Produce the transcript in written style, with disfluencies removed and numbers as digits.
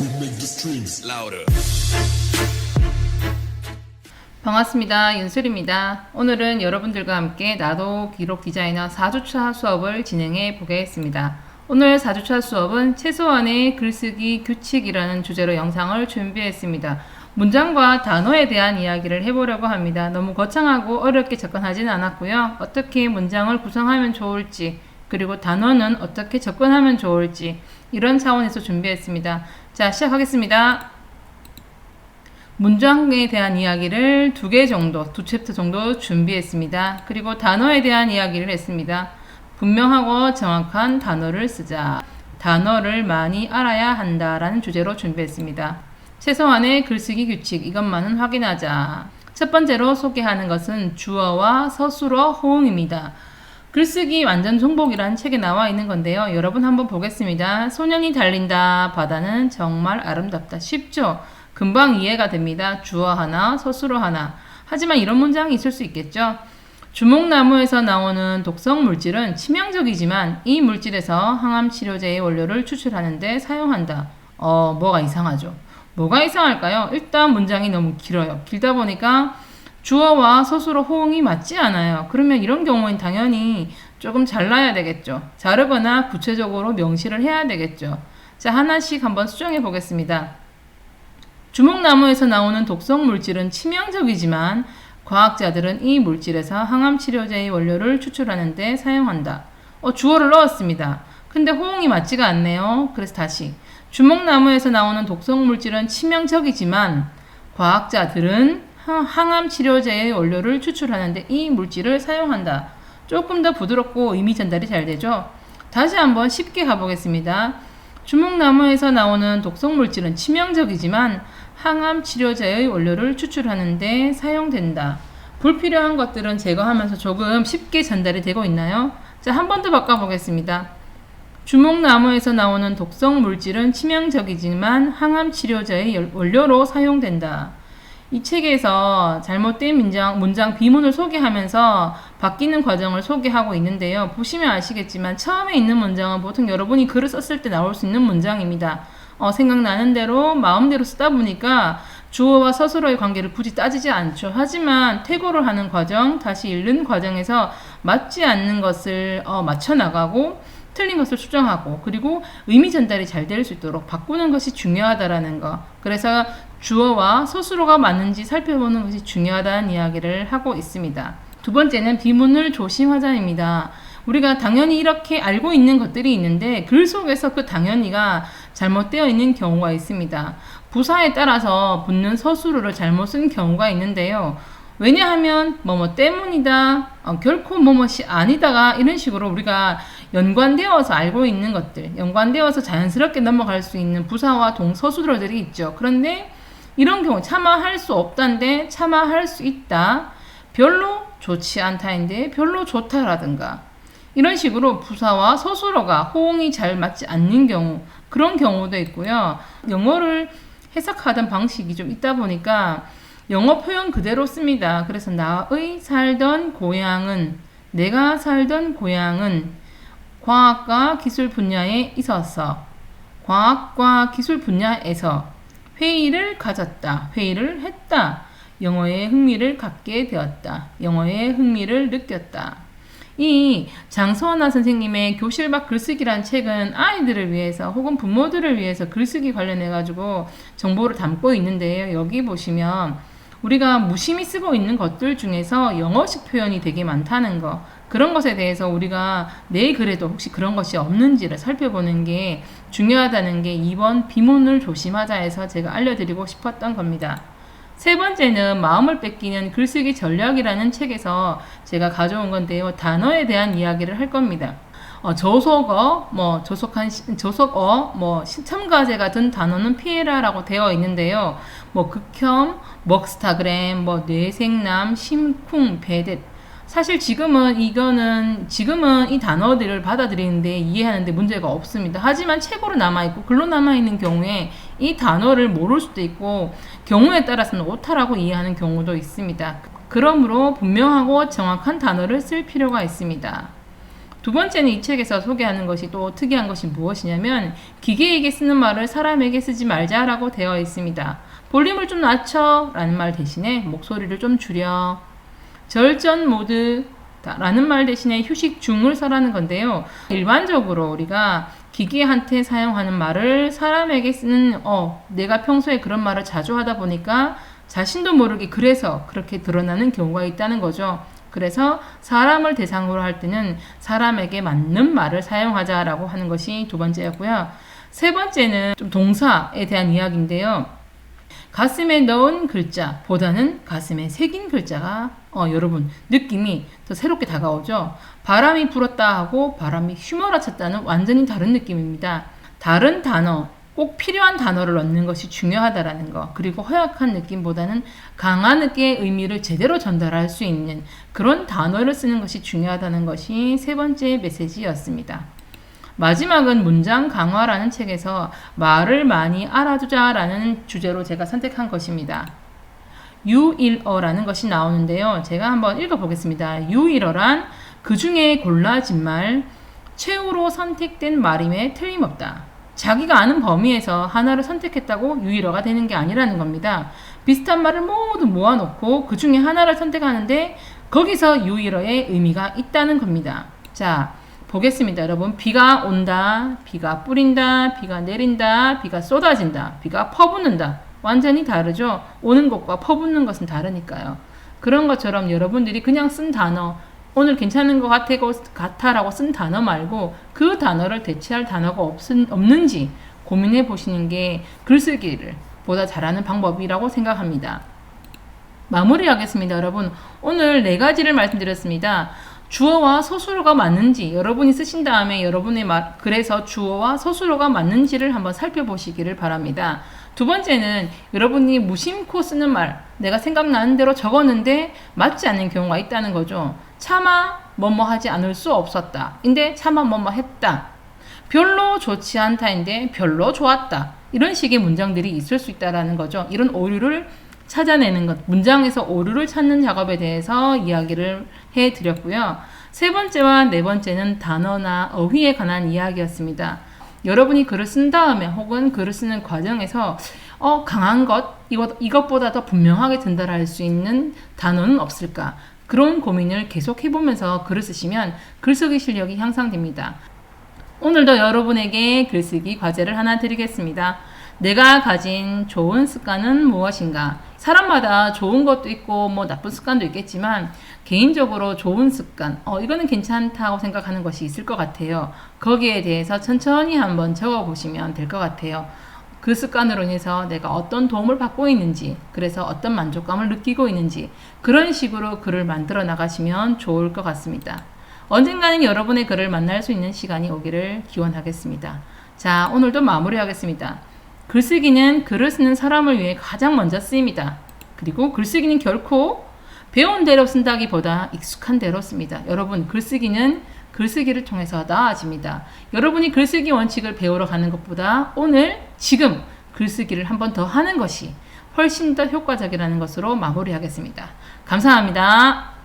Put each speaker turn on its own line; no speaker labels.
We make the streams louder.
반갑습니다. 윤슬입니다. 오늘은 여러분들과 함께 나도 기록 디자이너 4주차 수업을 진행해 보겠습니다. 오늘 4주차 수업은 최소한의 글쓰기 규칙이라는 주제로 영상을 준비했습니다. 문장과 단어에 대한 이야기를 해보려고 합니다. 너무 거창하고 어렵게 접근하지는 않았고요. 어떻게 문장을 구성하면 좋을지, 그리고 단어는 어떻게 접근하면 좋을지 이런 차원에서 준비했습니다. 자, 시작하겠습니다. 문장에 대한 이야기를 2개 정도, 2챕터 정도 준비했습니다. 그리고 단어에 대한 이야기를 했습니다. 분명하고 정확한 단어를 쓰자. 단어를 많이 알아야 한다라는 주제로 준비했습니다. 최소한의 글쓰기 규칙, 이것만은 확인하자. 첫 번째로 소개하는 것은 주어와 서술어 호응입니다. 글쓰기 완전 정복이라는 책에 나와 있는 건데요. 여러분 한번 보겠습니다. 소년이 달린다. 바다는 정말 아름답다. 쉽죠? 금방 이해가 됩니다. 주어 하나, 서술어 하나. 하지만 이런 문장이 있을 수 있겠죠. 주목나무에서 나오는 독성 물질은 치명적이지만 이 물질에서 항암 치료제의 원료를 추출하는 데 사용한다. 뭐가 이상하죠? 뭐가 이상할까요? 일단 문장이 너무 길어요. 길다 보니까 주어와 서술어 호응이 맞지 않아요. 그러면 이런 경우엔 당연히 조금 잘라야 되겠죠. 자르거나 구체적으로 명시를 해야 되겠죠. 자, 하나씩 한번 수정해 보겠습니다. 주목나무에서 나오는 독성 물질은 치명적이지만 과학자들은 이 물질에서 항암 치료제의 원료를 추출하는 데 사용한다. 주어를 넣었습니다. 근데 호응이 맞지가 않네요. 그래서 다시 주목나무에서 나오는 독성 물질은 치명적이지만 과학자들은 항암 치료제의 원료를 추출하는데 이 물질을 사용한다. 조금 더 부드럽고 의미 전달이 잘 되죠. 다시 한번 쉽게 가보겠습니다. 주목나무에서 나오는 독성 물질은 치명적이지만 항암 치료제의 원료를 추출하는데 사용된다. 불필요한 것들은 제거하면서 조금 쉽게 전달이 되고 있나요? 자, 한 번 더 바꿔보겠습니다. 주목나무에서 나오는 독성 물질은 치명적이지만 항암 치료제의 원료로 사용된다. 이 책에서 잘못된 문장 비문을 소개하면서 바뀌는 과정을 소개하고 있는데요. 보시면 아시겠지만 처음에 있는 문장은 보통 여러분이 글을 썼을 때 나올 수 있는 문장입니다. 생각나는 대로 마음대로 쓰다 보니까 주어와 서술어의 관계를 굳이 따지지 않죠. 하지만 퇴고를 하는 과정, 다시 읽는 과정에서 맞지 않는 것을 맞춰나가고 틀린 것을 수정하고 그리고 의미 전달이 잘 될 수 있도록 바꾸는 것이 중요하다라는 거. 그래서 주어와 서술어가 맞는지 살펴보는 것이 중요하다는 이야기를 하고 있습니다. 두 번째는 비문을 조심하자입니다. 우리가 당연히 이렇게 알고 있는 것들이 있는데 글 속에서 그 당연히가 잘못되어 있는 경우가 있습니다. 부사에 따라서 붙는 서술어를 잘못 쓴 경우가 있는데요. 왜냐하면 뭐뭐 때문이다, 결코 뭐뭐이 아니다가 이런 식으로 우리가 연관되어서 알고 있는 것들, 연관되어서 자연스럽게 넘어갈 수 있는 부사와 동서술어들이 있죠. 그런데 이런 경우 차마 할 수 없다인데 차마 할 수 있다, 별로 좋지 않다인데 별로 좋다라든가 이런 식으로 부사와 서술어가 호응이 잘 맞지 않는 경우, 그런 경우도 있고요. 영어를 해석하던 방식이 좀 있다 보니까 영어 표현 그대로 씁니다. 그래서 나의 살던 고향은, 내가 살던 고향은 과학과 기술 분야에 있어서, 과학과 기술 분야에서 회의를 가졌다, 회의를 했다, 영어에 흥미를 갖게 되었다, 영어에 흥미를 느꼈다. 이 장서하나 선생님의 교실 밖 글쓰기란 책은 아이들을 위해서 혹은 부모들을 위해서 글쓰기 관련해 가지고 정보를 담고 있는데요. 여기 보시면 우리가 무심히 쓰고 있는 것들 중에서 영어식 표현이 되게 많다는 거, 그런 것에 대해서 우리가 내 글에도 혹시 그런 것이 없는지를 살펴보는 게 중요하다는 게 2번 비문을 조심하자에서 제가 알려드리고 싶었던 겁니다. 세 번째는 마음을 뺏기는 글쓰기 전략이라는 책에서 제가 가져온 건데요. 단어에 대한 이야기를 할 겁니다. 저속어, 첨가제 같은 단어는 피해라라고 되어 있는데요. 극혐, 먹스타그램, 뇌생남, 심쿵, 배댓. 사실 지금은 이 단어들을 받아들이는데 이해하는데 문제가 없습니다. 하지만 책으로 남아있고 글로 남아있는 경우에 이 단어를 모를 수도 있고 경우에 따라서는 오타라고 이해하는 경우도 있습니다. 그러므로 분명하고 정확한 단어를 쓸 필요가 있습니다. 두 번째는 이 책에서 소개하는 것이 또 특이한 것이 무엇이냐면 기계에게 쓰는 말을 사람에게 쓰지 말자라고 되어 있습니다. 볼륨을 좀 낮춰 라는 말 대신에 목소리를 좀 줄여. 절전 모드 라는 말 대신에 휴식 중을 써라는 건데요. 일반적으로 우리가 기계한테 사용하는 말을 사람에게 쓰는 내가 평소에 그런 말을 자주 하다 보니까 자신도 모르게 그래서 그렇게 드러나는 경우가 있다는 거죠. 그래서 사람을 대상으로 할 때는 사람에게 맞는 말을 사용하자라고 하는 것이 두 번째였고요. 세 번째는 좀 동사에 대한 이야기인데요. 가슴에 넣은 글자보다는 가슴에 새긴 글자가 여러분 느낌이 더 새롭게 다가오죠. 바람이 불었다 하고 바람이 휘몰아쳤다는 완전히 다른 느낌입니다. 다른 단어, 꼭 필요한 단어를 넣는 것이 중요하다라는 거, 그리고 허약한 느낌보다는 강한 느낌의 의미를 제대로 전달할 수 있는 그런 단어를 쓰는 것이 중요하다는 것이 세 번째 메시지였습니다. 마지막은 문장 강화라는 책에서 말을 많이 알아두자라는 주제로 제가 선택한 것입니다. 유일어라는 것이 나오는데요. 제가 한번 읽어보겠습니다. 유일어란 그 중에 골라진 말, 최후로 선택된 말임에 틀림없다. 자기가 아는 범위에서 하나를 선택했다고 유일어가 되는 게 아니라는 겁니다. 비슷한 말을 모두 모아놓고 그 중에 하나를 선택하는데 거기서 유일어의 의미가 있다는 겁니다. 자, 보겠습니다. 여러분, 비가 온다, 비가 뿌린다, 비가 내린다, 비가 쏟아진다, 비가 퍼붓는다. 완전히 다르죠? 오는 것과 퍼붓는 것은 다르니까요. 그런 것처럼 여러분들이 그냥 쓴 단어, 오늘 괜찮은 것 같아라고 쓴 단어 말고 그 단어를 대체할 단어가 없는지 고민해 보시는 게 글쓰기를 보다 잘하는 방법이라고 생각합니다. 마무리하겠습니다. 여러분, 오늘 4가지를 말씀드렸습니다. 주어와 서술어가 맞는지 여러분이 쓰신 다음에 여러분의 글에서 주어와 서술어가 맞는지를 한번 살펴보시기를 바랍니다. 두 번째는 여러분이 무심코 쓰는 말, 내가 생각나는 대로 적었는데 맞지 않는 경우가 있다는 거죠. 차마 뭐뭐 하지 않을 수 없었다. 인데 차마 뭐뭐 했다. 별로 좋지 않다인데 별로 좋았다. 이런 식의 문장들이 있을 수 있다는 거죠. 이런 오류를 찾아내는 것, 문장에서 오류를 찾는 작업에 대해서 이야기를 해드렸고요. 세 번째와 네 번째는 단어나 어휘에 관한 이야기였습니다. 여러분이 글을 쓴 다음에 혹은 글을 쓰는 과정에서 강한 것, 이것보다 더 분명하게 전달할 수 있는 단어는 없을까? 그런 고민을 계속 해보면서 글을 쓰시면 글쓰기 실력이 향상됩니다. 오늘도 여러분에게 글쓰기 과제를 하나 드리겠습니다. 내가 가진 좋은 습관은 무엇인가? 사람마다 좋은 것도 있고 나쁜 습관도 있겠지만 개인적으로 좋은 습관, 이거는 괜찮다고 생각하는 것이 있을 것 같아요. 거기에 대해서 천천히 한번 적어보시면 될 것 같아요. 그 습관으로 인해서 내가 어떤 도움을 받고 있는지, 그래서 어떤 만족감을 느끼고 있는지, 그런 식으로 글을 만들어 나가시면 좋을 것 같습니다. 언젠가는 여러분의 글을 만날 수 있는 시간이 오기를 기원하겠습니다. 자, 오늘도 마무리하겠습니다. 글쓰기는 글을 쓰는 사람을 위해 가장 먼저 쓰입니다. 그리고 글쓰기는 결코 배운 대로 쓴다기보다 익숙한 대로 씁니다. 여러분, 글쓰기는 글쓰기를 통해서 나아집니다. 여러분이 글쓰기 원칙을 배우러 가는 것보다 지금 글쓰기를 한 번 더 하는 것이 훨씬 더 효과적이라는 것으로 마무리하겠습니다. 감사합니다.